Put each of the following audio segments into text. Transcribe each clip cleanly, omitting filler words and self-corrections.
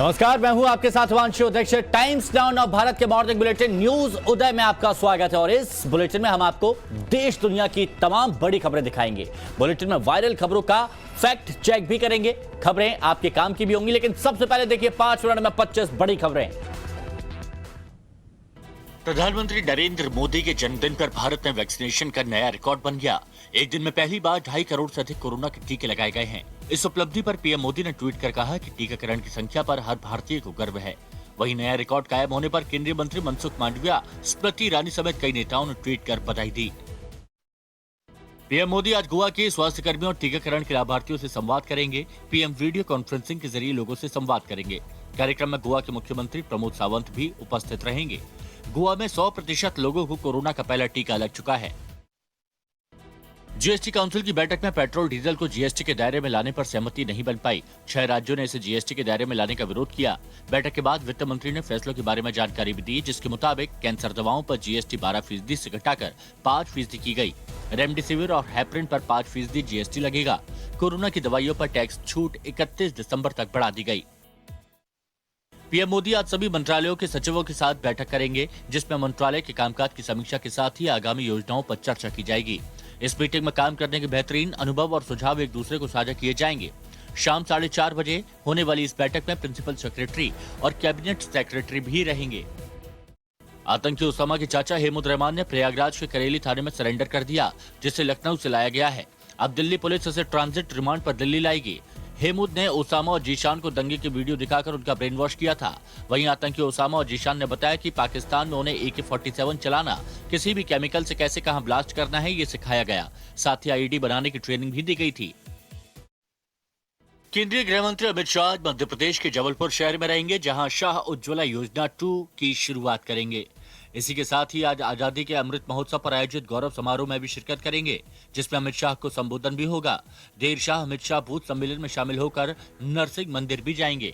नमस्कार, मैं हूं आपके साथ हिमांशु अध्यक्ष। टाइम्स नाउ और भारत के मॉर्निंग बुलेटिन न्यूज उदय में आपका स्वागत है और इस बुलेटिन में हम आपको देश दुनिया की तमाम बड़ी खबरें दिखाएंगे। बुलेटिन में वायरल खबरों का फैक्ट चेक भी करेंगे। खबरें आपके काम की भी होंगी, लेकिन सबसे पहले देखिए 5 मिनट में 25 बड़ी खबरें। प्रधानमंत्री नरेंद्र मोदी के जन्मदिन पर भारत में वैक्सीनेशन का नया रिकॉर्ड बन गया। एक दिन में पहली बार 2.5 करोड़ से अधिक कोरोना के टीके लगाए गए हैं। इस उपलब्धि पर पीएम मोदी ने ट्वीट कर कहा कि टीकाकरण की संख्या पर हर भारतीय को गर्व है। वहीं नया रिकॉर्ड कायम होने पर केंद्रीय मंत्री मनसुख मांडविया, स्मृति ईरानी समेत कई नेताओं ने ट्वीट कर बधाई दी। पीएम मोदी आज गोवा के स्वास्थ्य कर्मियों और टीकाकरण के लाभार्थियों से संवाद करेंगे। पीएम वीडियो कॉन्फ्रेंसिंग के जरिए लोगों से संवाद करेंगे। कार्यक्रम में गोवा के मुख्यमंत्री प्रमोद सावंत भी उपस्थित रहेंगे। गोवा में 100% लोगों को कोरोना का पहला टीका लग चुका है। जीएसटी काउंसिल की बैठक में पेट्रोल डीजल को जीएसटी के दायरे में लाने पर सहमति नहीं बन पाई। 6 राज्यों ने इसे जीएसटी के दायरे में लाने का विरोध किया। बैठक के बाद वित्त मंत्री ने फैसलों के बारे में जानकारी भी दी, जिसके मुताबिक कैंसर दवाओं पर जीएसटी 12% से घटाकर 5% की गई। रेमडेसिविर और हेपरिन पर 5% जीएसटी लगेगा। कोरोना की दवाइयों पर टैक्स छूट 31 दिसंबर तक बढ़ा दी गई। पीएम मोदी आज सभी मंत्रालयों के सचिवों के साथ बैठक करेंगे, जिसमें मंत्रालय के कामकाज की समीक्षा के साथ ही आगामी योजनाओं पर चर्चा की जाएगी। इस मीटिंग में काम करने के बेहतरीन अनुभव और सुझाव एक दूसरे को साझा किए जाएंगे। शाम 4:30 बजे होने वाली इस बैठक में प्रिंसिपल सेक्रेटरी और कैबिनेट सेक्रेटरी भी रहेंगे। आतंकी उसामा के चाचा हेमुद रहमान ने प्रयागराज के करेली थाने में सरेंडर कर दिया, जिसे लखनऊ से लाया गया है। अब दिल्ली पुलिस उसे ट्रांजिट रिमांड पर दिल्ली लाएगी। हेमुद ने ओसामा और जीशान को दंगे की वीडियो दिखाकर उनका ब्रेन वॉश किया था। वहीं आतंकी ओसामा और जीशान ने बताया कि पाकिस्तान में उन्हें AK-47 चलाना, किसी भी केमिकल से कैसे कहां ब्लास्ट करना है, ये सिखाया गया। साथ ही IED बनाने की ट्रेनिंग भी दी गई थी। केंद्रीय गृह मंत्री अमित शाह मध्य प्रदेश के जबलपुर शहर में रहेंगे, जहां शाह उज्ज्वला योजना 2 की शुरुआत करेंगे। इसी के साथ ही आज आजादी के अमृत महोत्सव पर आयोजित गौरव समारोह में भी शिरकत करेंगे, जिसमें अमित शाह को संबोधन भी होगा। देर शाह अमित शाह बूथ सम्मेलन में शामिल होकर नरसिंह मंदिर भी जाएंगे।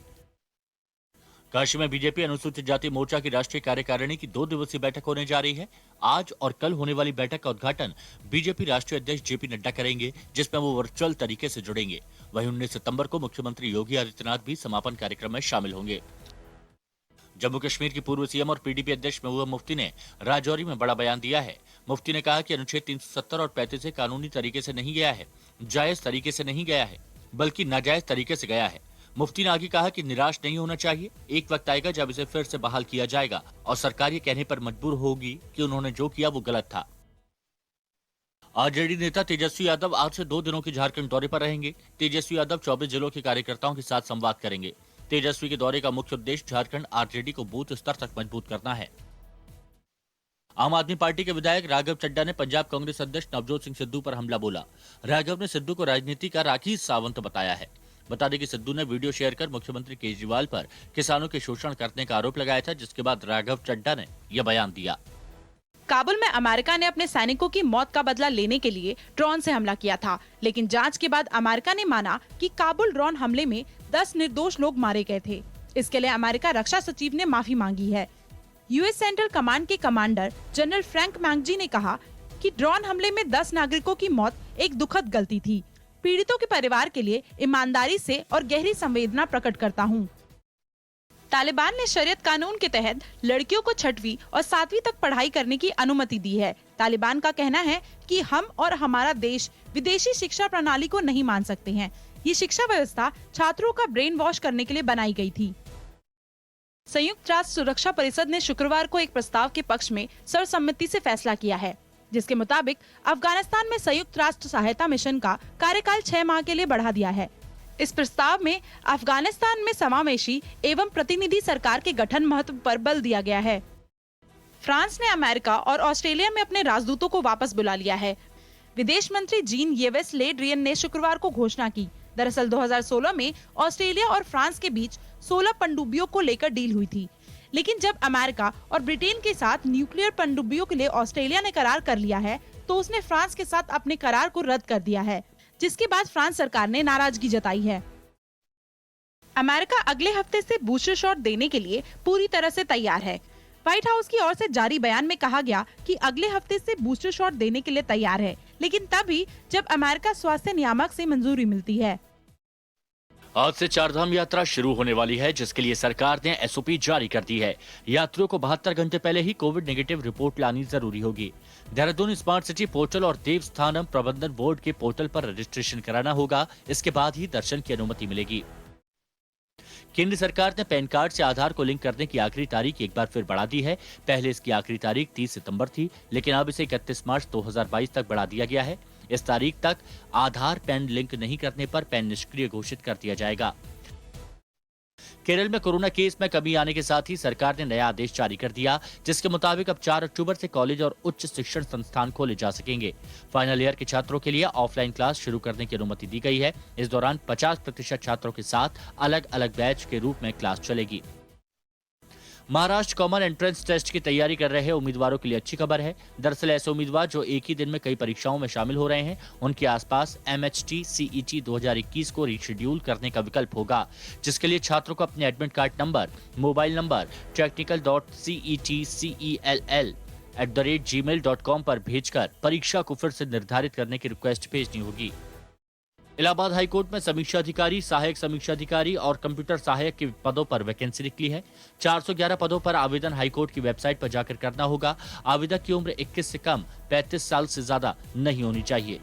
काशी में बीजेपी अनुसूचित जाति मोर्चा की राष्ट्रीय कार्यकारिणी की 2 दिवसीय बैठक होने जा रही है। आज और कल होने वाली बैठक का उद्घाटन बीजेपी राष्ट्रीय अध्यक्ष JP नड्डा करेंगे, जिसमें वो वर्चुअल तरीके से जुड़ेंगे। वहीं 19 सितंबर को मुख्यमंत्री योगी आदित्यनाथ भी समापन कार्यक्रम में शामिल होंगे। जम्मू कश्मीर की पूर्व सीएम और PDP अध्यक्ष महबूबा मुफ्ती ने राजौरी में बड़ा बयान दिया है। मुफ्ती ने कहा कि अनुच्छेद 370 और 35 से कानूनी तरीके से नहीं गया है, जायज तरीके से नहीं गया है, बल्कि नाजायज तरीके से गया है। मुफ्ती ने आगे कहा कि निराश नहीं होना चाहिए। एक वक्त आएगा जब इसे फिर से बहाल किया जाएगा और सरकार ये कहने पर मजबूर होगी कि उन्होंने जो किया वो गलत था। आरजेडी नेता तेजस्वी यादव आज से 2 दिनों के झारखंड दौरे पर रहेंगे। तेजस्वी यादव 24 जिलों के कार्यकर्ताओं के साथ संवाद करेंगे। तेजस्वी के दौरे का मुख्य उद्देश्य झारखंड आरजेडी को बूथ स्तर तक मजबूत करना है। आम आदमी पार्टी के विधायक राघव चड्ढा ने पंजाब कांग्रेस अध्यक्ष नवजोत सिंह सिद्धू पर हमला बोला। राघव ने सिद्धू को राजनीति का राखी सावंत बताया है। बता दें कि सिद्धू ने वीडियो शेयर कर मुख्यमंत्री केजरीवाल पर किसानों के शोषण करने का आरोप लगाया था, जिसके बाद राघव चड्ढा ने यह बयान दिया। काबुल में अमेरिका ने अपने सैनिकों की मौत का बदला लेने के लिए ड्रोन से हमला किया था, लेकिन जांच के बाद अमेरिका ने माना कि काबुल ड्रोन हमले में 10 निर्दोष लोग मारे गए थे। इसके लिए अमेरिका रक्षा सचिव ने माफी मांगी है। यूएस सेंट्रल कमांड के कमांडर जनरल फ्रैंक मैकजी ने कहा कि ड्रोन हमले में 10 नागरिकों की मौत एक दुखद गलती थी। पीड़ितों के परिवार के लिए ईमानदारी से और गहरी संवेदना प्रकट करता हूँ। तालिबान ने शरीयत कानून के तहत लड़कियों को 6वीं और 7वीं तक पढ़ाई करने की अनुमति दी है। तालिबान का कहना है कि हम और हमारा देश विदेशी शिक्षा प्रणाली को नहीं मान सकते हैं। ये शिक्षा व्यवस्था छात्रों का ब्रेन वॉश करने के लिए बनाई गई थी। संयुक्त राष्ट्र सुरक्षा परिषद ने शुक्रवार को एक प्रस्ताव के पक्ष में सर्वसम्मति से फैसला किया है, जिसके मुताबिक अफगानिस्तान में संयुक्त राष्ट्र सहायता मिशन का कार्यकाल 6 माह के लिए बढ़ा दिया है। इस प्रस्ताव में अफगानिस्तान में समावेशी एवं प्रतिनिधि सरकार के गठन महत्व पर बल दिया गया है। फ्रांस ने अमेरिका और ऑस्ट्रेलिया में अपने राजदूतों को वापस बुला लिया है। विदेश मंत्री जीन येवेस ले ड्रियन ने शुक्रवार को घोषणा की। दरअसल 2016 में ऑस्ट्रेलिया और फ्रांस के बीच 16 पनडुब्बियों को लेकर डील हुई थी, लेकिन जब अमेरिका और ब्रिटेन के साथ न्यूक्लियर पनडुब्बियों के लिए ऑस्ट्रेलिया ने करार कर लिया है, तो उसने फ्रांस के साथ अपने करार को रद्द कर दिया है, जिसके बाद फ्रांस सरकार ने नाराजगी जताई है। अमेरिका अगले हफ्ते से बूस्टर शॉट देने के लिए पूरी तरह से तैयार है। व्हाइट हाउस की ओर से जारी बयान में कहा गया कि अगले हफ्ते से बूस्टर शॉट देने के लिए तैयार है, लेकिन तभी जब अमेरिका स्वास्थ्य नियामक से मंजूरी मिलती है। आज से चारधाम यात्रा शुरू होने वाली है, जिसके लिए सरकार ने एसओपी जारी कर दी है। यात्रियों को 72 घंटे पहले ही कोविड नेगेटिव रिपोर्ट लानी जरूरी होगी। देहरादून स्मार्ट सिटी पोर्टल और देवस्थानम प्रबंधन बोर्ड के पोर्टल पर रजिस्ट्रेशन कराना होगा। इसके बाद ही दर्शन की अनुमति मिलेगी। केंद्र सरकार ने पैन कार्ड से आधार को लिंक करने की आखिरी तारीख एक बार फिर बढ़ा दी है। पहले इसकी आखिरी तारीख 30 सितंबर थी, लेकिन अब इसे 31 मार्च 2022 तक बढ़ा दिया गया है। इस तारीख तक आधार पैन लिंक नहीं करने पर पैन निष्क्रिय घोषित कर दिया जाएगा। केरल में कोरोना केस में कमी आने के साथ ही सरकार ने नया आदेश जारी कर दिया, जिसके मुताबिक अब 4 अक्टूबर से कॉलेज और उच्च शिक्षण संस्थान खोले जा सकेंगे। फाइनल ईयर के छात्रों के लिए ऑफलाइन क्लास शुरू करने की अनुमति दी गई है। इस दौरान 50% छात्रों के साथ अलग अलग बैच के रूप में क्लास चलेगी। महाराष्ट्र कॉमन एंट्रेंस टेस्ट की तैयारी कर रहे उम्मीदवारों के लिए अच्छी खबर है। दरअसल ऐसे उम्मीदवार जो एक ही दिन में कई परीक्षाओं में शामिल हो रहे हैं, उनके आसपास MHT CET 2021 को रीशेड्यूल करने का विकल्प होगा, जिसके लिए छात्रों को अपने admit card number, mobile number technical.cetcell@gmail.com पर भेजकर परीक्षा को फिर से निर्धारित करने की रिक्वेस्ट भेजनी होगी। इलाहाबाद हाईकोर्ट में समीक्षा अधिकारी, सहायक समीक्षा अधिकारी और कंप्यूटर सहायक के पदों पर वैकेंसी निकली है। 411 पदों पर आवेदन हाईकोर्ट की वेबसाइट पर जाकर करना होगा। आवेदक की उम्र 21 से कम 35 साल से ज्यादा नहीं होनी चाहिए।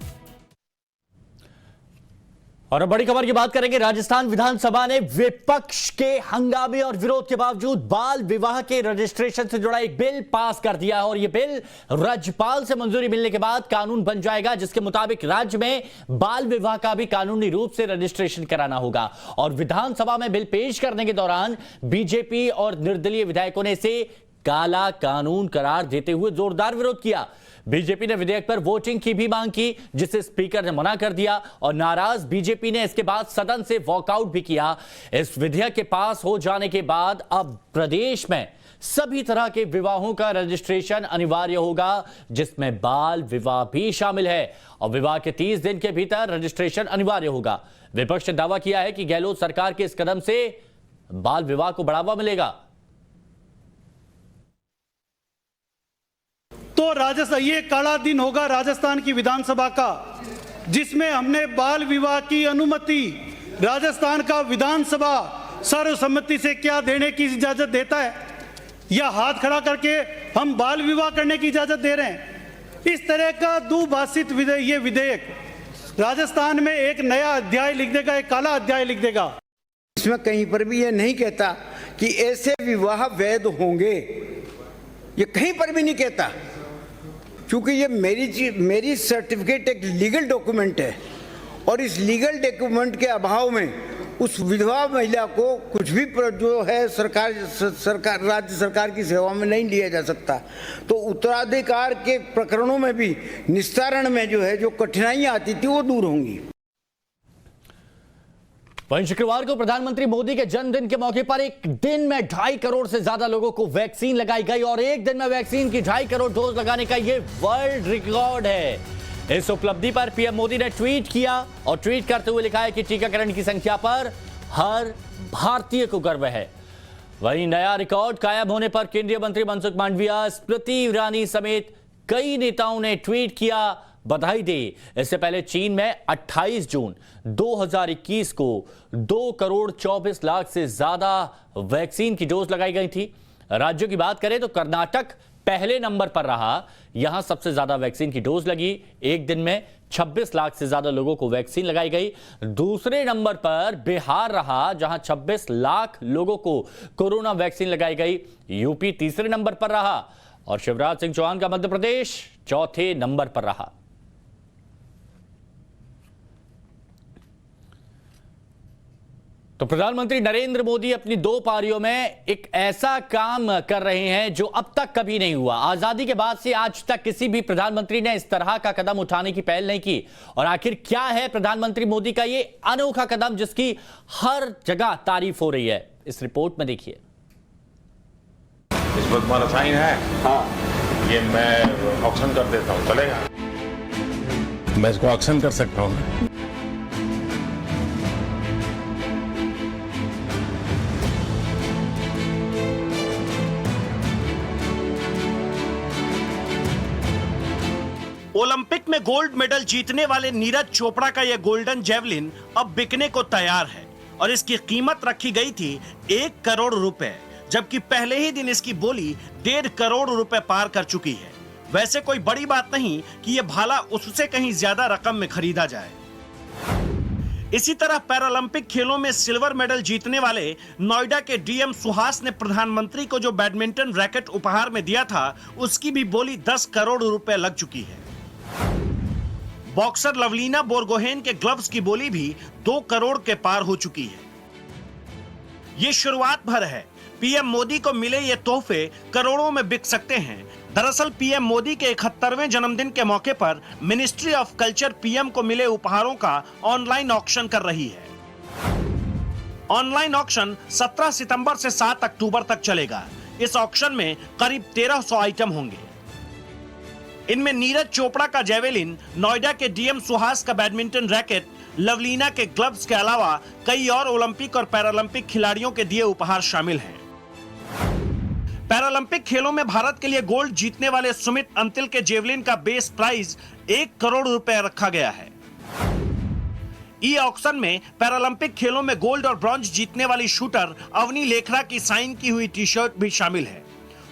और अब बड़ी खबर की बात करेंगे। राजस्थान विधानसभा ने विपक्ष के हंगामे और विरोध के बावजूद बाल विवाह के रजिस्ट्रेशन से जुड़ा एक बिल पास कर दिया है और यह बिल राज्यपाल से मंजूरी मिलने के बाद कानून बन जाएगा, जिसके मुताबिक राज्य में बाल विवाह का भी कानूनी रूप से रजिस्ट्रेशन कराना होगा। और विधानसभा में बिल पेश करने के दौरान बीजेपी और निर्दलीय विधायकों ने इसे काला कानून करार देते हुए जोरदार विरोध किया। बीजेपी ने विधेयक पर वोटिंग की भी मांग की, जिसे स्पीकर ने मना कर दिया और नाराज बीजेपी ने इसके बाद सदन से वॉकआउट भी किया। इस विधेयक के पास हो जाने के बाद अब प्रदेश में सभी तरह के विवाहों का रजिस्ट्रेशन अनिवार्य होगा, जिसमें बाल विवाह भी शामिल है और विवाह के 30 दिन के भीतर रजिस्ट्रेशन अनिवार्य होगा। विपक्ष ने दावा किया है कि गहलोत सरकार के इस कदम से बाल विवाह को बढ़ावा मिलेगा। तो राजस्थान, ये काला दिन होगा राजस्थान की विधानसभा का, जिसमें हमने बाल विवाह की अनुमति, राजस्थान का विधानसभा सर्वसम्मति से क्या देने की इजाजत देता है, या हाथ खड़ा करके हम बाल विवाह करने की इजाजत दे रहे हैं। इस तरह का दुभाषित ये विधेयक राजस्थान में एक नया अध्याय लिख देगा, एक काला अध्याय लिख देगा। इसमें कहीं पर भी ये नहीं कहता कि ऐसे विवाह वैध होंगे, ये कहीं पर भी नहीं कहता, क्योंकि ये मेरी सर्टिफिकेट एक लीगल डॉक्यूमेंट है और इस लीगल डॉक्यूमेंट के अभाव में उस विधवा महिला को कुछ भी जो है सरकार राज्य सरकार की सेवा में नहीं लिया जा सकता। तो उत्तराधिकार के प्रकरणों में भी निस्तारण में जो है जो कठिनाइयां आती थी वो दूर होंगी। वहीं शुक्रवार को प्रधानमंत्री मोदी के जन्मदिन के मौके पर एक दिन में 2.5 करोड़ से ज्यादा लोगों को वैक्सीन लगाई गई और एक दिन में वैक्सीन की 2.5 करोड़ डोज लगाने का यह वर्ल्ड रिकॉर्ड है। इस उपलब्धि पर पीएम मोदी ने ट्वीट किया और ट्वीट करते हुए लिखा है कि टीकाकरण की संख्या पर हर भारतीय को गर्व है। वहीं नया रिकॉर्ड कायम होने पर केंद्रीय मंत्री मनसुख मांडविया, स्मृति ईरानी समेत कई नेताओं ने ट्वीट किया, बधाई दी। इससे पहले चीन में 28 जून 2021 को 2 करोड़ 24 लाख से ज्यादा वैक्सीन की डोज लगाई गई थी। राज्यों की बात करें तो कर्नाटक पहले नंबर पर रहा, यहां सबसे ज्यादा वैक्सीन की डोज लगी। एक दिन में 26 लाख से ज्यादा लोगों को वैक्सीन लगाई गई। दूसरे नंबर पर बिहार रहा, जहां 26 लाख लोगों को कोरोना वैक्सीन लगाई गई। यूपी तीसरे नंबर पर रहा और शिवराज सिंह चौहान का मध्य प्रदेश चौथे नंबर पर रहा। तो प्रधानमंत्री नरेंद्र मोदी अपनी 2 पारियों में एक ऐसा काम कर रहे हैं जो अब तक कभी नहीं हुआ। आजादी के बाद से आज तक किसी भी प्रधानमंत्री ने इस तरह का कदम उठाने की पहल नहीं की। और आखिर क्या है प्रधानमंत्री मोदी का ये अनोखा कदम जिसकी हर जगह तारीफ हो रही है, इस रिपोर्ट में देखिए। इस वक्त हमारा साइन है, हाँ, ये मैं ऑक्शन कर देता हूँ, चलेगा? मैं इसको ऑक्शन कर सकता हूँ। ओलंपिक में गोल्ड मेडल जीतने वाले नीरज चोपड़ा का यह गोल्डन जेवलिन अब बिकने को तैयार है। और इसकी कीमत रखी गई थी 1 करोड़ रुपए, जबकि पहले ही दिन इसकी बोली 1.5 करोड़ रुपए पार कर चुकी है। वैसे कोई बड़ी बात नहीं कि यह भाला उससे कहीं ज्यादा रकम में खरीदा जाए। इसी तरह पैरालंपिक खेलों में सिल्वर मेडल जीतने वाले नोएडा के डीएम सुहास ने प्रधानमंत्री को जो बैडमिंटन रैकेट उपहार में दिया था, उसकी भी बोली 10 करोड़ रुपए लग चुकी है। बॉक्सर लवलीना बोरगोहेन के ग्लव्स की बोली भी 2 करोड़ के पार हो चुकी है। ये शुरुआत भर है। पीएम मोदी को मिले ये तोहफे करोड़ों में बिक सकते हैं। दरअसल पीएम मोदी के 71वें जन्मदिन के मौके पर मिनिस्ट्री ऑफ कल्चर पीएम को मिले उपहारों का ऑनलाइन ऑक्शन कर रही है। ऑनलाइन ऑक्शन 17 सितंबर से 7 अक्टूबर तक चलेगा। इस ऑक्शन में करीब 1300 आइटम होंगे। इनमें नीरज चोपड़ा का जेवेलिन, नोएडा के डीएम सुहास का बैडमिंटन रैकेट, लवलीना के ग्लव्स के अलावा कई और ओलंपिक और पैरालंपिक खिलाड़ियों के दिए उपहार शामिल हैं। पैरालंपिक खेलों में भारत के लिए गोल्ड जीतने वाले सुमित अंतिल के जेवलिन का बेस प्राइस 1 करोड़ रुपए रखा गया है। ई ऑक्शन में पैरालंपिक खेलों में गोल्ड और ब्रॉन्ज जीतने वाली शूटर अवनी लेखरा की साइन की हुई टी शर्ट भी शामिल है।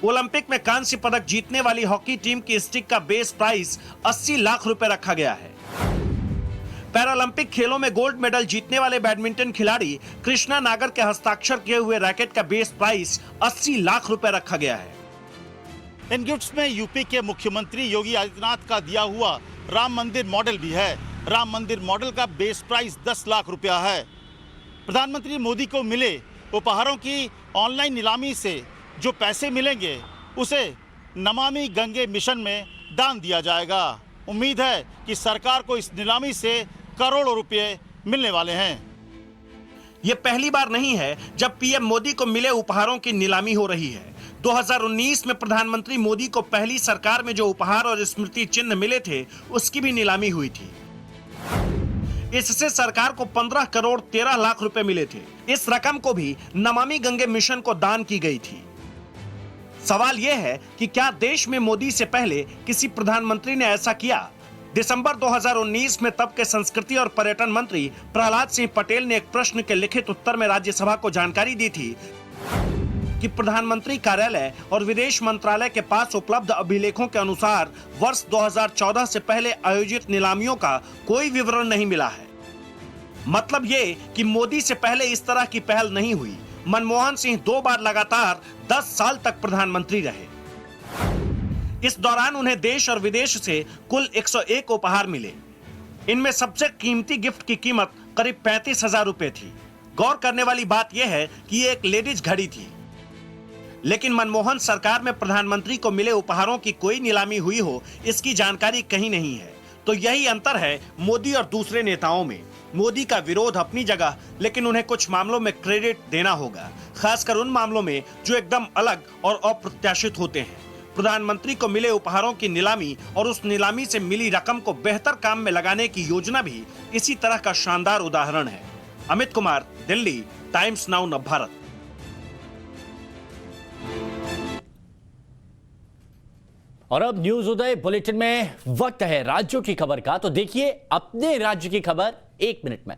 ओलंपिक में कांस्य पदक जीतने वाली हॉकी टीम की स्टिक का बेस प्राइस 80 लाख रुपए रखा गया है। पैरालंपिक खेलों में गोल्ड मेडल जीतने वाले बैडमिंटन खिलाड़ी कृष्णा नागर के हस्ताक्षर किए हुए रैकेट का बेस प्राइस 80 लाख रुपए रखा गया है। इन गिफ्ट्स में यूपी के मुख्यमंत्री योगी आदित्यनाथ का दिया हुआ राम मंदिर मॉडल भी है। राम मंदिर मॉडल का बेस प्राइस 10 लाख रुपया है। प्रधानमंत्री मोदी को मिले उपहारों की ऑनलाइन नीलामी से जो पैसे मिलेंगे उसे नमामि गंगे मिशन में दान दिया जाएगा। उम्मीद है कि सरकार को इस नीलामी से करोड़ों रुपए मिलने वाले हैं। यह पहली बार नहीं है जब पीएम मोदी को मिले उपहारों की नीलामी हो रही है। 2019 में प्रधानमंत्री मोदी को पहली सरकार में जो उपहार और स्मृति चिन्ह मिले थे, उसकी भी नीलामी हुई थी। इससे सरकार को 15 करोड़ 13 लाख रुपए मिले थे। इस रकम को भी नमामि गंगे मिशन को दान की गई थी। सवाल यह है कि क्या देश में मोदी से पहले किसी प्रधानमंत्री ने ऐसा किया? दिसंबर 2019 में तब के संस्कृति और पर्यटन मंत्री प्रहलाद सिंह पटेल ने एक प्रश्न के लिखित उत्तर में राज्यसभा को जानकारी दी थी कि प्रधानमंत्री कार्यालय और विदेश मंत्रालय के पास उपलब्ध अभिलेखों के अनुसार वर्ष 2014 से पहले आयोजित नीलामियों का कोई विवरण नहीं मिला है। मतलब ये कि मोदी से पहले इस तरह की पहल नहीं हुई। मनमोहन सिंह 2 बार लगातार 10 साल तक प्रधानमंत्री रहे। इस दौरान उन्हें देश और विदेश से कुल 101 उपहार मिले। इनमें सबसे कीमती गिफ्ट की कीमत करीब 35,000 रुपए थी। गौर करने वाली बात यह है कि ये एक लेडीज घड़ी थी। लेकिन मनमोहन सरकार में प्रधानमंत्री को मिले उपहारों की कोई नीलामी हुई हो, इसकी जानकारी कहीं नहीं है। तो यही अंतर है मोदी और दूसरे नेताओं में। मोदी का विरोध अपनी जगह, लेकिन उन्हें कुछ मामलों में क्रेडिट देना होगा, खासकर उन मामलों में जो एकदम अलग और अप्रत्याशित होते हैं। प्रधानमंत्री को मिले उपहारों की नीलामी और उस नीलामी से मिली रकम को बेहतर काम में लगाने की योजना भी इसी तरह का शानदार उदाहरण है। Amit Kumar, Delhi, times Now Navbharat. और अब न्यूज उदय बुलेटिन में वक्त है राज्यों की खबर का। तो देखिए अपने राज्य की खबर 1 मिनट में।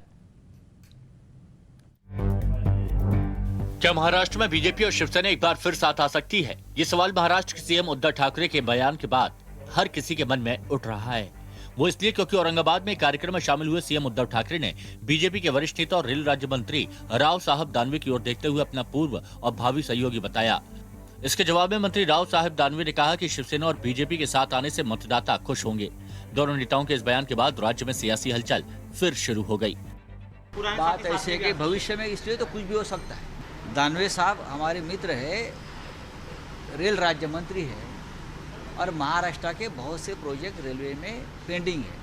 क्या महाराष्ट्र में बीजेपी और शिवसेना एक बार फिर साथ आ सकती है? ये सवाल महाराष्ट्र के सीएम उद्धव ठाकरे के बयान के बाद हर किसी के मन में उठ रहा है। वो इसलिए क्योंकि औरंगाबाद में एक कार्यक्रम में शामिल हुए सीएम उद्धव ठाकरे ने बीजेपी के वरिष्ठ नेता और रेल राज्य मंत्री राव साहब दानवे की ओर देखते हुए अपना पूर्व और भावी सहयोगी बताया। इसके जवाब में मंत्री राव साहब दानवे ने कहा कि शिवसेना और बीजेपी के साथ आने से मतदाता खुश होंगे। दोनों नेताओं के इस बयान के बाद राज्य में सियासी हलचल फिर शुरू हो गई। बात ऐसी है कि भविष्य में इसलिए तो कुछ भी हो सकता है। दानवे साहब हमारे मित्र है, रेल राज्य मंत्री है और महाराष्ट्र के बहुत से प्रोजेक्ट रेलवे में पेंडिंग है।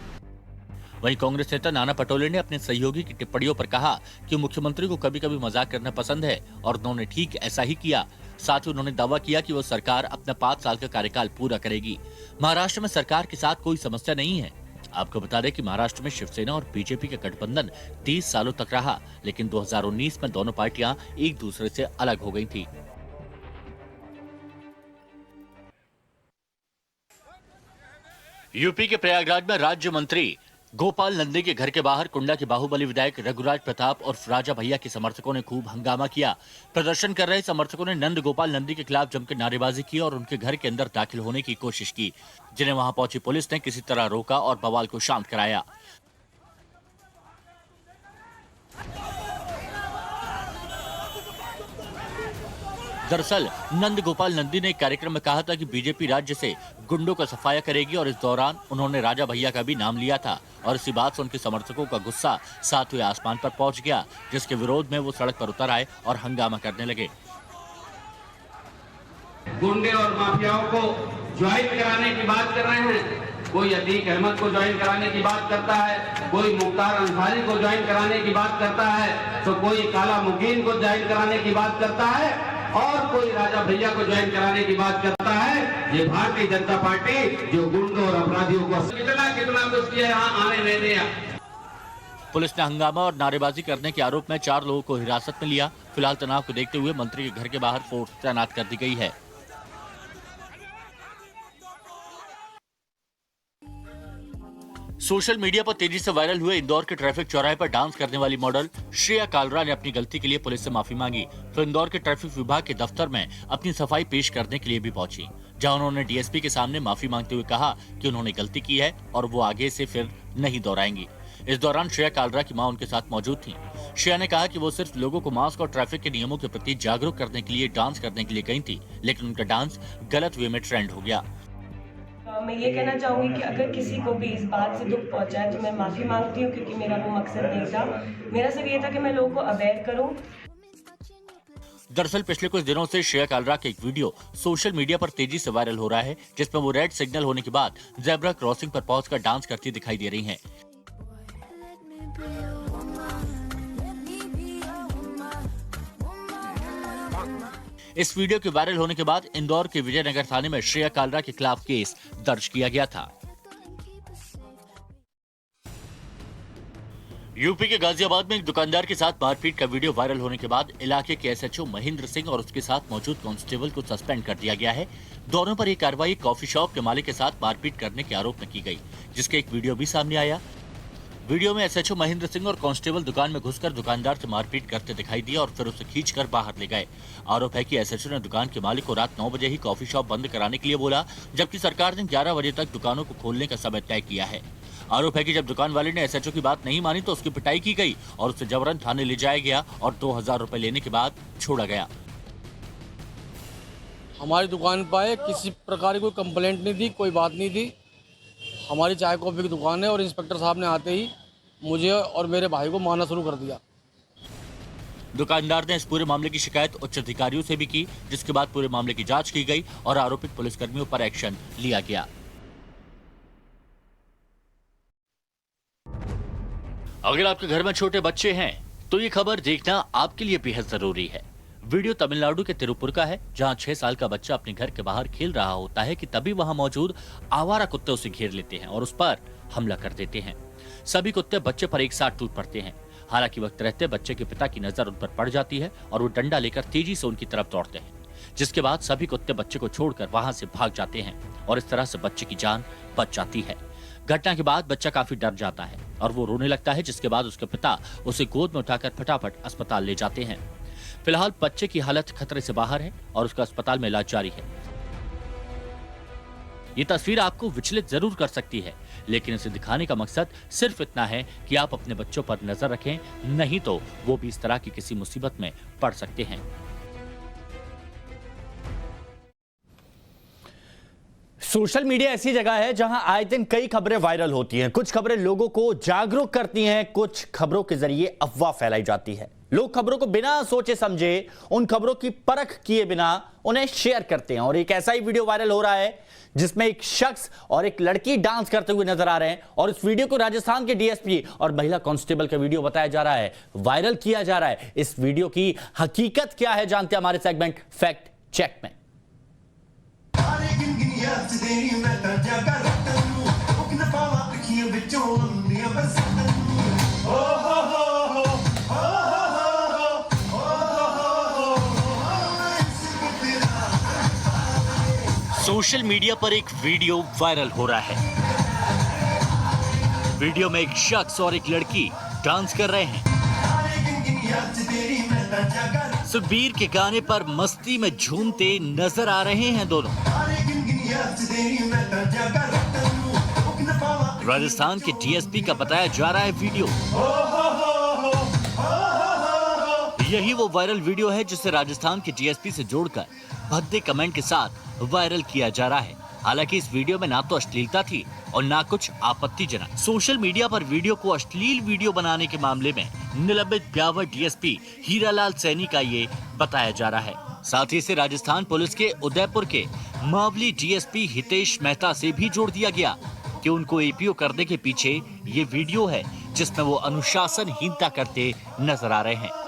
वहीं कांग्रेस नेता नाना पटोले ने अपने सहयोगी की टिप्पणियों पर कहा कि मुख्यमंत्री को कभी कभी मजाक करना पसंद है और उन्होंने ठीक ऐसा ही किया। साथ ही उन्होंने दावा किया कि वो सरकार अपना 5 साल का कार्यकाल पूरा करेगी। महाराष्ट्र में सरकार के साथ कोई समस्या नहीं है। आपको बता दें कि महाराष्ट्र में शिवसेना और बीजेपी का गठबंधन 30 सालों तक रहा, लेकिन 2019 में दोनों पार्टियां एक दूसरे से अलग हो गई थी। यूपी के प्रयागराज में राज्य मंत्री गोपाल नंदी के घर के बाहर कुंडा के बाहुबली विधायक रघुराज प्रताप और राजा भैया के समर्थकों ने खूब हंगामा किया। प्रदर्शन कर रहे समर्थकों ने नंद गोपाल नंदी के खिलाफ जमकर नारेबाजी की और उनके घर के अंदर दाखिल होने की कोशिश की, जिन्हें वहां पहुंची पुलिस ने किसी तरह रोका और बवाल को शांत कराया। दरअसल नंद गोपाल नंदी ने एक कार्यक्रम में कहा था कि बीजेपी राज्य से गुंडों का सफाया करेगी और इस दौरान उन्होंने राजा भैया का भी नाम लिया था और इसी बात से उनके समर्थकों का गुस्सा सातवें आसमान पर पहुंच गया, जिसके विरोध में वो सड़क पर उतर आए और हंगामा करने लगे। गुंडे और माफियाओं को ज्वाइन कराने की बात कर रहे हैं, कोई अतीक अहमद को ज्वाइन कराने की बात करता है, कोई मुख्तार अंसारी को ज्वाइन कराने की बात करता है, तो कोई काला मुकीन को ज्वाइन कराने की बात करता है और कोई राजा भैया को ज्वाइन कराने की बात करता है। ये भारतीय जनता पार्टी जो गुंडों और अपराधियों को कितना कुछ किया यहाँ आने नहीं दिया। पुलिस ने हंगामा और नारेबाजी करने के आरोप में 4 लोगों को हिरासत में लिया। फिलहाल तनाव को देखते हुए मंत्री के घर के बाहर फोर्स तैनात कर दी गई है। सोशल मीडिया पर तेजी से वायरल हुए इंदौर के ट्रैफिक चौराहे पर डांस करने वाली मॉडल श्रेया कालरा ने अपनी गलती के लिए पुलिस से माफी मांगी, तो इंदौर के ट्रैफिक विभाग के दफ्तर में अपनी सफाई पेश करने के लिए भी पहुंची, जहां उन्होंने डीएसपी के सामने माफी मांगते हुए कहा कि उन्होंने गलती की है और वो आगे से फिर नहीं दोहराएंगी। इस दौरान श्रेया कालरा की मां उनके साथ मौजूद थी। श्रेया ने कहा कि वो सिर्फ लोगों को मास्क और ट्रैफिक के नियमों के प्रति जागरूक करने के लिए डांस करने के लिए गई थी, लेकिन उनका डांस गलत वे में ट्रेंड हो गया। मैं ये कहना चाहूँगी कि अगर किसी को भी इस बात से दुख पहुंचा है तो मैं माफ़ी मांगती हूँ, क्योंकि मेरा वो मकसद नहीं था। मेरा सिर्फ ये था कि मैं लोगों को अवेयर करूँ। दरअसल पिछले कुछ दिनों से श्रेया कालरा का एक वीडियो सोशल मीडिया पर तेजी से वायरल हो रहा है, जिसमें वो रेड सिग्नल होने के बाद ज़ेब्रा क्रॉसिंग पर पहुंचकर डांस करती दिखाई दे रही हैं। इस वीडियो के वायरल होने के बाद इंदौर के विजयनगर थाने में श्रेया कालरा के खिलाफ केस दर्ज किया गया था। यूपी के गाजियाबाद में एक दुकानदार के साथ मारपीट का वीडियो वायरल होने के बाद इलाके के एसएचओ महेंद्र सिंह और उसके साथ मौजूद कांस्टेबल को सस्पेंड कर दिया गया है। दोनों पर यह कार्रवाई कॉफी शॉप के मालिक के साथ मारपीट करने के आरोप में की गई, जिसके एक वीडियो भी सामने आया। वीडियो में एसएचओ महेंद्र सिंह और कांस्टेबल दुकान में घुसकर दुकानदार से मारपीट करते दिखाई दिए और फिर उसे खींचकर बाहर ले गए। आरोप है कि एसएचओ ने दुकान के मालिक को रात 9 बजे ही कॉफी शॉप बंद कराने के लिए बोला, जबकि सरकार ने 11 बजे तक दुकानों को खोलने का समय तय किया है। आरोप है कि जब दुकान वाले ने एसएचओ की बात नहीं मानी तो उसकी पिटाई की गई और उसे जबरन थाने ले जाया गया और 2000 रुपए लेने के बाद छोड़ा गया। हमारी दुकान पर किसी प्रकार की कोई कंप्लेंट नहीं थी, कोई बात नहीं थी। हमारी चाय कॉफी की दुकान है और इंस्पेक्टर साहब ने आते ही मुझे और मेरे भाई को मारना शुरू कर दिया। दुकानदार ने इस पूरे मामले की शिकायत उच्च अधिकारियों से भी की, जिसके बाद पूरे मामले की जांच की गई और आरोपित पुलिसकर्मियों पर एक्शन लिया गया। अगर आपके घर में छोटे बच्चे हैं तो ये खबर देखना आपके लिए बेहद जरूरी है। वीडियो तमिलनाडु के तिरुपुर का है, जहां 6 साल का बच्चा अपने घर के बाहर खेल रहा होता है कि तभी वहां मौजूद आवारा कुत्ते उसे घेर लेते हैं और उस पर हमला कर देते हैं। सभी कुत्ते बच्चे पर एक साथ टूट पड़ते हैं। हालांकि वक्त रहते बच्चे के पिता की नजर उन पर पड़ जाती है और वो डंडा लेकर तेजी से उनकी तरफ दौड़ते हैं, जिसके बाद सभी कुत्ते बच्चे को छोड़कर वहां से भाग जाते हैं और इस तरह से बच्चे की जान बच जाती है। घटना के बाद बच्चा काफी डर जाता है और वो रोने लगता है, जिसके बाद उसके पिता उसे गोद में उठाकर फटाफट अस्पताल ले जाते हैं। फिलहाल बच्चे की हालत खतरे से बाहर है और उसका अस्पताल में इलाज जारी है। ये तस्वीर आपको विचलित जरूर कर सकती है, लेकिन इसे दिखाने का मकसद सिर्फ इतना है कि आप अपने बच्चों पर नजर रखें, नहीं तो वो भी इस तरह की किसी मुसीबत में पड़ सकते हैं। सोशल मीडिया ऐसी जगह है जहां आए दिन कई खबरें वायरल होती हैं। कुछ खबरें लोगों को जागरूक करती हैं, कुछ खबरों के जरिए अफवाह फैलाई जाती है। लोग खबरों को बिना सोचे समझे, उन खबरों की परख किए बिना उन्हें शेयर करते हैं और एक ऐसा ही वीडियो वायरल हो रहा है जिसमें एक शख्स और एक लड़की डांस करते हुए नजर आ रहे हैं और इस वीडियो को राजस्थान के डीएसपी और महिला कांस्टेबल का वीडियो बताया जा रहा है, वायरल किया जा रहा है। इस वीडियो की हकीकत क्या है जानते हैं हमारे सेगमेंट फैक्ट चेक में। सोशल मीडिया पर एक वीडियो वायरल हो रहा है। वीडियो में एक शख्स और एक लड़की डांस कर रहे हैं। सुखबीर के गाने पर मस्ती में झूमते नजर आ रहे हैं दोनों। राजस्थान के डीएसपी का बताया जा रहा है वीडियो। यही वो वायरल वीडियो है जिसे राजस्थान के डीएसपी से जोड़कर भद्दे कमेंट के साथ वायरल किया जा रहा है। हालांकि इस वीडियो में ना तो अश्लीलता थी और ना कुछ आपत्तिजनक। सोशल मीडिया पर वीडियो को अश्लील वीडियो बनाने के मामले में निलंबित ब्यावर डीएसपी हीरालाल सैनी का ये बताया जा रहा है। साथ ही इसे राजस्थान पुलिस के उदयपुर के मावली डीएसपी हितेश मेहता से भी जोड़ दिया गया कि उनको एपीओ करने के पीछे ये वीडियो है जिसमें वो अनुशासनहीनता करते नजर आ रहे हैं।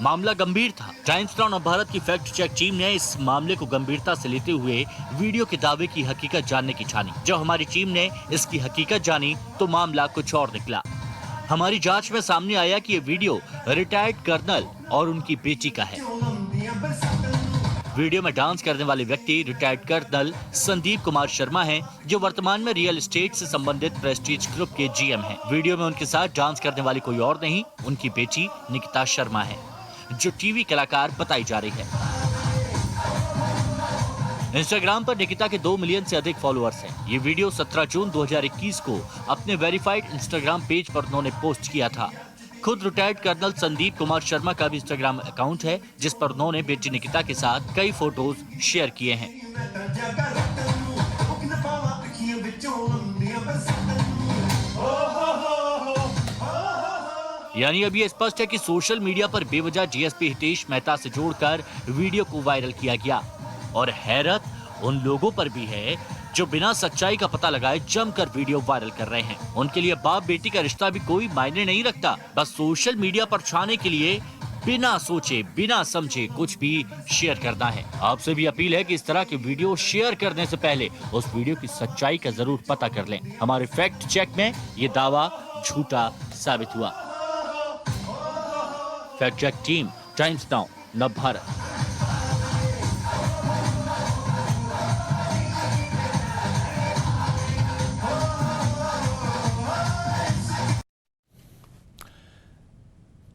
मामला गंभीर था। टाइम्स नाउ नवभारत की फैक्ट चेक टीम ने इस मामले को गंभीरता से लेते हुए वीडियो के दावे की हकीकत जानने की ठानी। जब हमारी टीम ने इसकी हकीकत जानी तो मामला कुछ और निकला। हमारी जांच में सामने आया कि ये वीडियो रिटायर्ड कर्नल और उनकी बेटी का है। वीडियो में डांस करने वाले व्यक्ति रिटायर्ड कर्नल संदीप कुमार शर्मा हैं, जो वर्तमान में रियल एस्टेट से संबंधित प्रेस्टीज ग्रुप के जीएम हैं। वीडियो में उनके साथ डांस करने वाली कोई और नहीं, उनकी बेटी निकिता शर्मा है, जो टीवी कलाकार बताई जा रही है। इंस्टाग्राम पर निकिता के 2 मिलियन से अधिक फॉलोअर्स हैं। ये वीडियो 17 जून 2021 को अपने वेरीफाइड इंस्टाग्राम पेज पर उन्होंने पोस्ट किया था। खुद रिटायर्ड कर्नल संदीप कुमार शर्मा का भी इंस्टाग्राम अकाउंट है, जिस पर उन्होंने बेटी निकिता के साथ कई फोटोज शेयर किए हैं। यानी अब ये स्पष्ट है कि सोशल मीडिया पर बेवजह डीएसपी हितेश मेहता से जोड़कर वीडियो को वायरल किया गया। और हैरत उन लोगों पर भी है जो बिना सच्चाई का पता लगाए जमकर वीडियो वायरल कर रहे हैं। उनके लिए बाप बेटी का रिश्ता भी कोई मायने नहीं रखता, बस सोशल मीडिया पर छाने के लिए बिना सोचे बिना समझे कुछ भी शेयर करना है। आपसे भी अपील है कि इस तरह के वीडियो शेयर करने से पहले उस वीडियो की सच्चाई का जरूर पता कर लें। हमारे फैक्ट चेक में ये दावा झूठा साबित हुआ। Fact check team, Times Now Navbharat.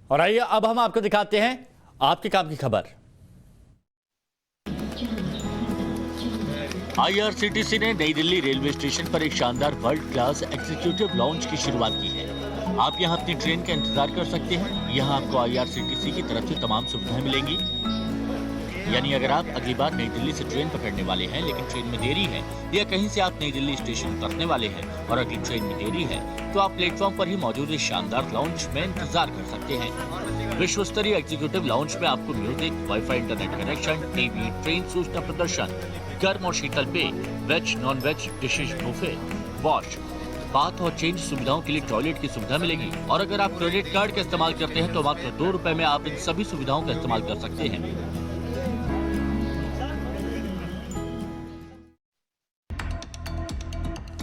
और आइए अब हम आपको दिखाते हैं आपके काम की खबर। आईआरसीटीसी ने नई दिल्ली रेलवे स्टेशन पर एक शानदार वर्ल्ड क्लास एग्जीक्यूटिव लाउंज की शुरुआत की है। आप यहां अपनी ट्रेन का इंतजार कर सकते हैं। यहां आपको आईआरसीटीसी की तरफ से तमाम सुविधाएं मिलेंगी। यानी अगर आप अगली बार नई दिल्ली से ट्रेन पकड़ने वाले हैं लेकिन ट्रेन में देरी है, या कहीं से आप नई दिल्ली स्टेशन उतरने वाले हैं और अगली ट्रेन में देरी है, तो आप प्लेटफॉर्म पर ही मौजूद इस शानदार लाउंज में इंतजार कर सकते हैं। विश्व स्तरीय एग्जीक्यूटिव लाउंज में आपको music, wifi internet connection, TV, train सूचना प्रदर्शन, गर्म और शीतल पेय, veg non veg dishes buffet, wash, bath और चेंज सुविधाओं के लिए टॉयलेट की सुविधा मिलेगी। और अगर आप क्रेडिट कार्ड का इस्तेमाल करते हैं तो मात्र 2 रुपए में आप इन सभी सुविधाओं का इस्तेमाल कर सकते हैं।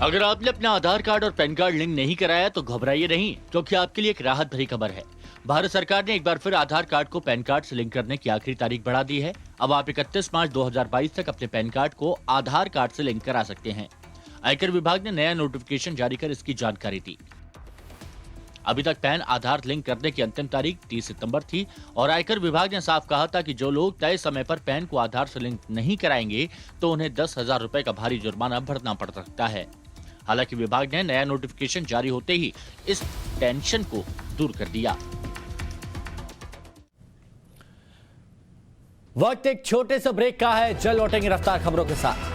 अगर आपने अपना आधार कार्ड और पैन कार्ड लिंक नहीं कराया तो घबराइए नहीं, क्योंकि आपके लिए एक राहत भरी खबर है। भारत सरकार ने एक बार फिर आधार कार्ड को पैन कार्ड से लिंक करने की आखिरी तारीख बढ़ा दी है। अब आप 31 मार्च 2022 तक अपने पैन कार्ड को आधार कार्ड से लिंक करा सकते हैं। आयकर विभाग ने नया नोटिफिकेशन जारी कर इसकी जानकारी दी। अभी तक पैन आधार लिंक करने की अंतिम तारीख 30 सितंबर थी और आयकर विभाग ने साफ कहा था कि जो लोग तय समय पर पैन को आधार से लिंक नहीं कराएंगे तो उन्हें 10,000 रुपए का भारी जुर्माना भरना पड़ सकता है। हालांकि विभाग ने नया नोटिफिकेशन जारी होते ही इस टेंशन को दूर कर दिया। वक्त एक छोटे से ब्रेक का है, जल्द लौटेंगे रफ्तार खबरों के साथ।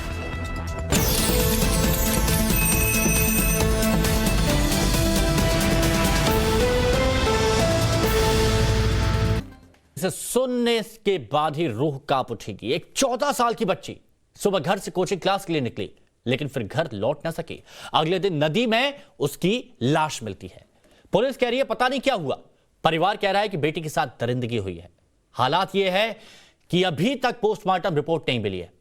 इसे सुनने के बाद ही रूह कांप उठेगी। एक 14 साल की बच्ची सुबह घर से कोचिंग क्लास के लिए निकली, लेकिन फिर घर लौट ना सकी। अगले दिन नदी में उसकी लाश मिलती है। पुलिस कह रही है पता नहीं क्या हुआ। परिवार कह रहा है कि बेटी के साथ दरिंदगी हुई है। हालात यह है कि अभी तक पोस्टमार्टम रिपोर्ट नहीं मिली है।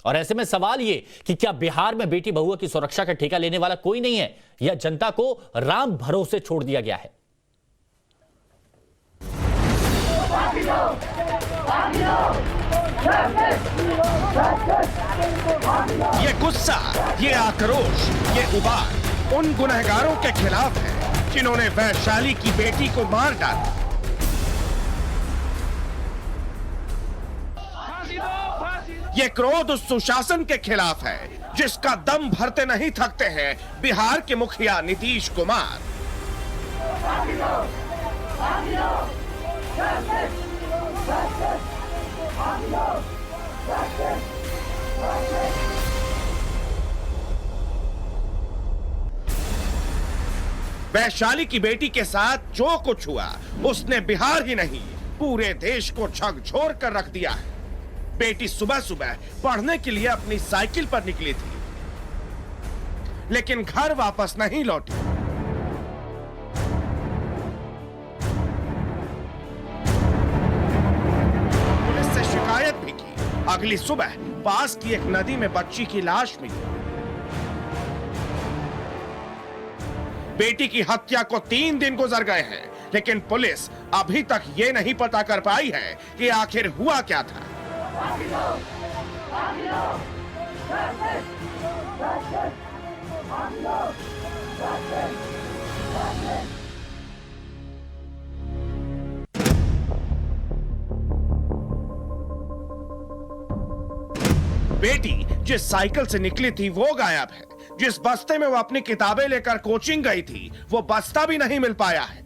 और ऐसे में सवाल यह कि क्या बिहार में बेटी बहुओं की सुरक्षा का ठेका लेने वाला कोई नहीं है, या जनता को राम भरोसे छोड़ दिया गया है। ये गुस्सा, ये आक्रोश, ये उबार उन गुनहगारों के खिलाफ है जिन्होंने वैशाली की बेटी को मार डाला। ये क्रोध उस सुशासन के खिलाफ है जिसका दम भरते नहीं थकते हैं बिहार के मुखिया नीतीश कुमार। वैशाली की बेटी के साथ जो कुछ हुआ उसने बिहार ही नहीं पूरे देश को झकझोर कर रख दिया है। बेटी सुबह सुबह पढ़ने के लिए अपनी साइकिल पर निकली थी, लेकिन घर वापस नहीं लौटी। पुलिस से शिकायत भी की। अगली सुबह पास की एक नदी में बच्ची की लाश मिली। बेटी की हत्या को 3 दिन गुजर गए हैं, लेकिन पुलिस अभी तक ये नहीं पता कर पाई है कि आखिर हुआ क्या था। बेटी जिस साइकिल से निकली थी वो गायब है। जिस बस्ते में वो अपनी किताबें लेकर कोचिंग गई थी वो बस्ता भी नहीं मिल पाया है।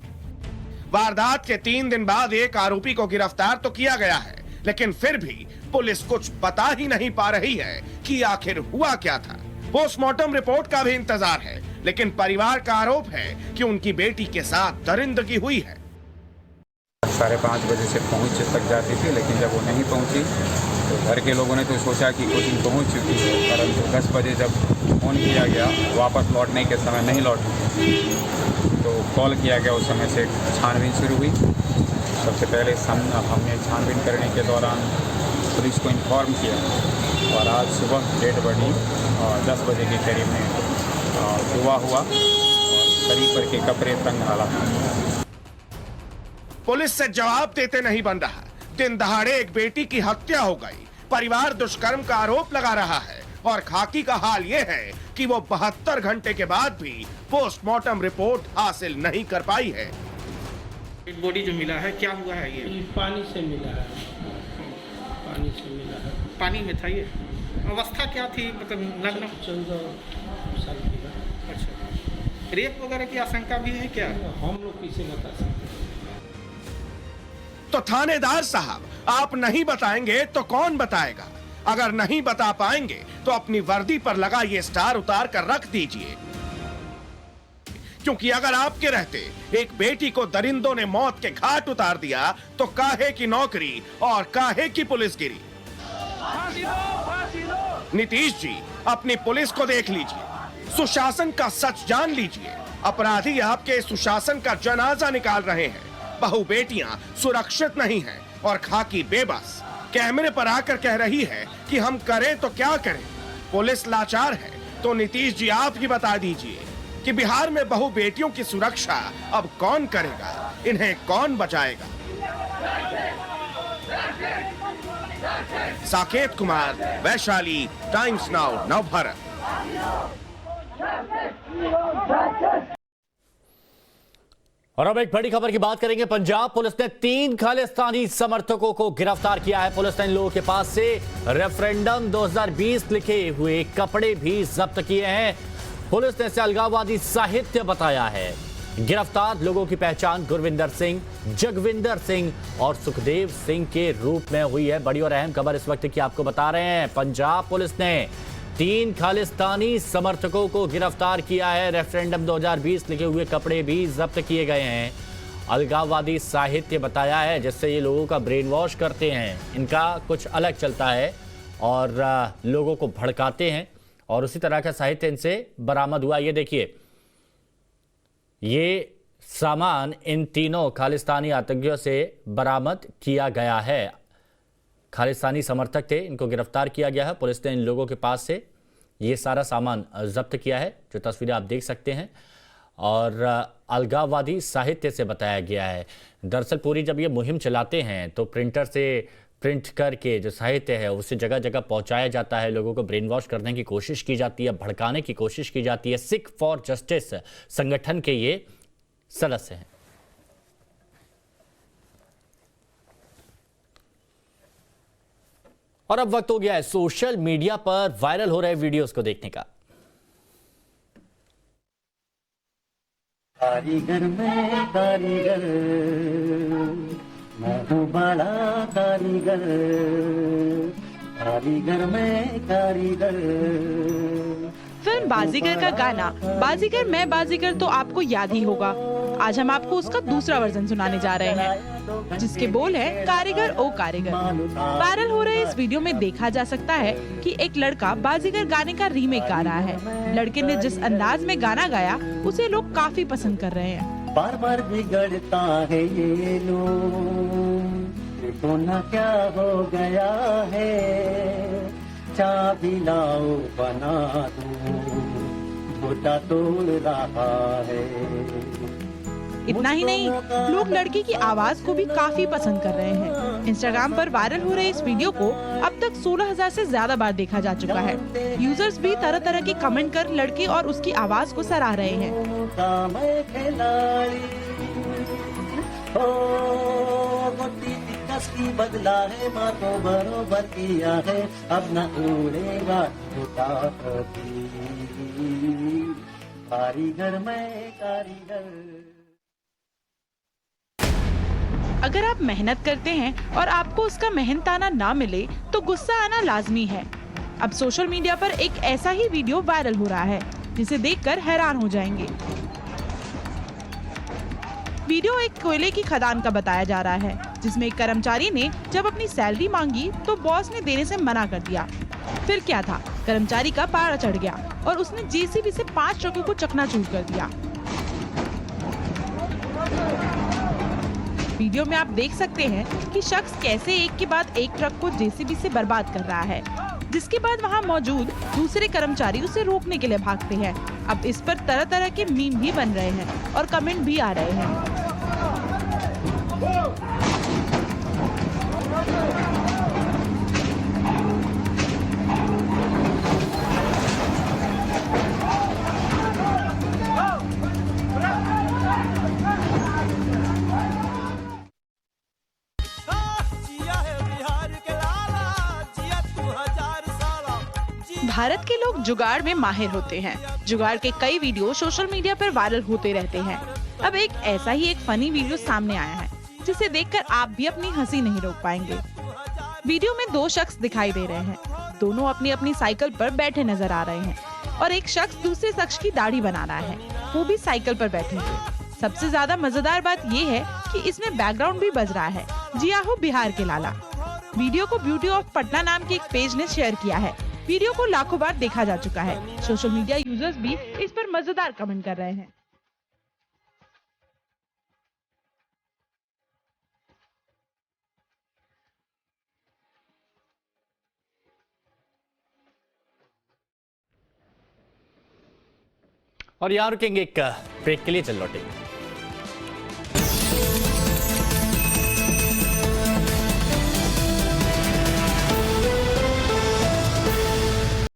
वारदात के 3 दिन बाद एक आरोपी को गिरफ्तार तो किया गया है, लेकिन फिर भी पुलिस कुछ बता ही नहीं पा रही है कि आखिर हुआ क्या था। पोस्टमार्टम रिपोर्ट का भी इंतजार है, लेकिन परिवार का आरोप है कि उनकी बेटी के साथ दरिंदगी हुई है। 5:30 बजे से पहुंच तक जाती थी, लेकिन जब वो नहीं पहुंची तो घर के लोगों ने तो सोचा कि कोचिंग पहुंच चुकी है, परंतु 10 बजे जब फ़ोन किया गया वापस लौटने के समय नहीं लौटी तो कॉल किया गया। उस समय से छानबीन शुरू हुई। सबसे पहले हमने छानबीन करने के दौरान पुलिस को इन्फॉर्म किया और आज सुबह डेड बॉडी 10 बजे के करीब में सुबह हुआ और शरीर पर के कपड़े तंग हालत। पुलिस से जवाब देते नहीं बन रहा। दिन दहाड़े एक बेटी की हत्या हो गई। परिवार दुष्कर्म का आरोप लगा रहा है और खाकी का हाल यह है कि वो 72 घंटे के बाद भी पोस्टमार्टम रिपोर्ट हासिल नहीं कर पाई है। बॉडी जो मिला है क्या हुआ है? ये पानी से मिला है। पानी से मिला है। पानी में था ये? अवस्था क्या थी? मतलब नग्न? 14 साल की है। अच्छा, रेप वगैरह की आशंका भी है क्या? हम लोग किसे बता सकते हैं? तो थानेदार साहब, आप नहीं बताएंगे तो कौन बताएगा? अगर नहीं बता पाएंगे तो अपनी वर्दी पर लगा ये स्टार उतार कर रख दीजिए, क्योंकि अगर आपके रहते एक बेटी को दरिंदों ने मौत के घाट उतार दिया तो काहे की नौकरी और काहे की पुलिसगिरी। नीतीश जी, अपनी पुलिस को देख लीजिए, सुशासन का सच जान लीजिए। अपराधी आपके सुशासन का जनाजा निकाल रहे हैं। बहु बेटियां सुरक्षित नहीं हैं और खाकी बेबस कैमरे पर आकर कह रही है कि हम करें तो क्या करें। पुलिस लाचार है तो नीतीश जी आप ही बता दीजिए कि बिहार में बहु बेटियों की सुरक्षा अब कौन करेगा, इन्हें कौन बचाएगा। Saket Kumar, Vaishali, times Now, Navbharat. और अब एक बड़ी खबर की बात करेंगे। पंजाब पुलिस ने 3 खालिस्तानी समर्थकों को गिरफ्तार किया है। पुलिस ने इन लोगों के पास से रेफरेंडम 2020 लिखे हुए कपड़े भी जब्त किए हैं। पुलिस ने इसे अलगाववादी साहित्य बताया है। गिरफ्तार लोगों की पहचान गुरविंदर सिंह, जगविंदर सिंह और सुखदेव सिंह के रूप में हुई है। बड़ी और अहम खबर इस वक्त की आपको बता रहे हैं। पंजाब पुलिस ने 3 खालिस्तानी समर्थकों को गिरफ्तार किया है। रेफरेंडम 2020 लिखे हुए कपड़े भी जब्त किए गए हैं। अलगाववादी साहित्य बताया है, जिससे ये लोगों का ब्रेन वॉश करते हैं। इनका कुछ अलग चलता है और लोगों को भड़काते हैं और उसी तरह का साहित्य इनसे बरामद हुआ। ये देखिए, ये सामान इन तीनों खालिस्तानी आतंकियों से बरामद किया गया है। खालिस्तानी समर्थक थे, इनको गिरफ्तार किया गया है। पुलिस ने इन लोगों के पास से ये सारा सामान जब्त किया है, जो तस्वीरें आप देख सकते हैं, और अलगाववादी साहित्य से बताया गया है। दरअसल पूरी जब ये मुहिम चलाते हैं तो प्रिंटर से प्रिंट करके जो साहित्य है उसे जगह जगह पहुंचाया जाता है, लोगों को ब्रेन वॉश करने की कोशिश की जाती है, भड़काने की कोशिश की जाती है। सिख फॉर जस्टिस संगठन के ये सदस्य हैं। और अब वक्त हो गया है सोशल मीडिया पर वायरल हो रहे वीडियोस को देखने का। कारीगर मैं कारीगर, मैं हूँ बड़ा कारीगर, कारीगर मैं कारीगर। फिल्म बाजीगर का गाना बाजीगर मैं बाजीगर तो आपको याद ही होगा। आज हम आपको उसका दूसरा वर्जन सुनाने जा रहे हैं, जिसके बोल है कारीगर ओ कारीगर। वायरल हो रहे इस वीडियो में देखा जा सकता है कि एक लड़का बाजीगर गाने का रीमेक गा रहा है। लड़के ने जिस अंदाज में गाना गाया उसे लोग काफी पसंद कर रहे हैं। बार बार बिगड़ता है ये लोग, देखो ना क्या हो गया है, चाबी लाओ बना दूं, घोटा तोड़ रहा है। इतना ही नहीं, लोग लड़के की आवाज को भी काफी पसंद कर रहे हैं। इंस्टाग्राम पर वायरल हो रहे इस वीडियो को अब तक 16,000 से ज्यादा बार देखा जा चुका है। यूजर्स भी तरह तरह के कमेंट कर लड़के और उसकी आवाज को सराह रहे हैं। की बदला है माँ तो बरोबर किया है, अब न उड़ेगा कारीगर मैं कारीगर। अगर आप मेहनत करते हैं और आपको उसका मेहनताना ना मिले तो गुस्सा आना लाजमी है। अब सोशल मीडिया पर एक ऐसा ही वीडियो वायरल हो रहा है जिसे देखकर हैरान हो जाएंगे। वीडियो एक कोयले की खदान का बताया जा रहा है, जिसमें एक कर्मचारी ने जब अपनी सैलरी मांगी तो बॉस ने देने से मना कर दिया। फिर क्या था, कर्मचारी का पारा चढ़ गया और उसने जेसीबी से 5 ट्रकों को चकनाचूर कर दिया। वीडियो में आप देख सकते हैं कि शख्स कैसे एक के बाद एक ट्रक को जेसीबी से बर्बाद कर रहा है, जिसके बाद वहां मौजूद दूसरे कर्मचारी उसे रोकने के लिए भागते हैं। अब इस पर तरह तरह के मीम भी बन रहे हैं और कमेंट भी आ रहे हैं। भारत के लोग जुगाड़ में माहिर होते हैं। जुगाड़ के कई वीडियो सोशल मीडिया पर वायरल होते रहते हैं। अब एक ऐसा ही एक फनी वीडियो सामने आया है, जिसे देखकर आप भी अपनी हंसी नहीं रोक पाएंगे। वीडियो में 2 शख्स दिखाई दे रहे हैं। दोनों अपनी अपनी साइकिल पर बैठे नजर आ रहे हैं और एक शख्स दूसरे शख्स की दाढ़ी बना रहा है, वो भी साइकिल पर बैठे हुए। सबसे ज्यादा मजेदार बात ये है कि इसमें बैकग्राउंड भी बज रहा है, जिया हो बिहार के लाला। वीडियो को ब्यूटी ऑफ पटना नाम के एक पेज ने शेयर किया है। वीडियो को लाखों बार देखा जा चुका है। सोशल मीडिया यूजर्स भी इस पर मजेदार कमेंट कर रहे हैं। और यहाँ रुकेंगे एक ब्रेक के लिए, चल लौटेंगे।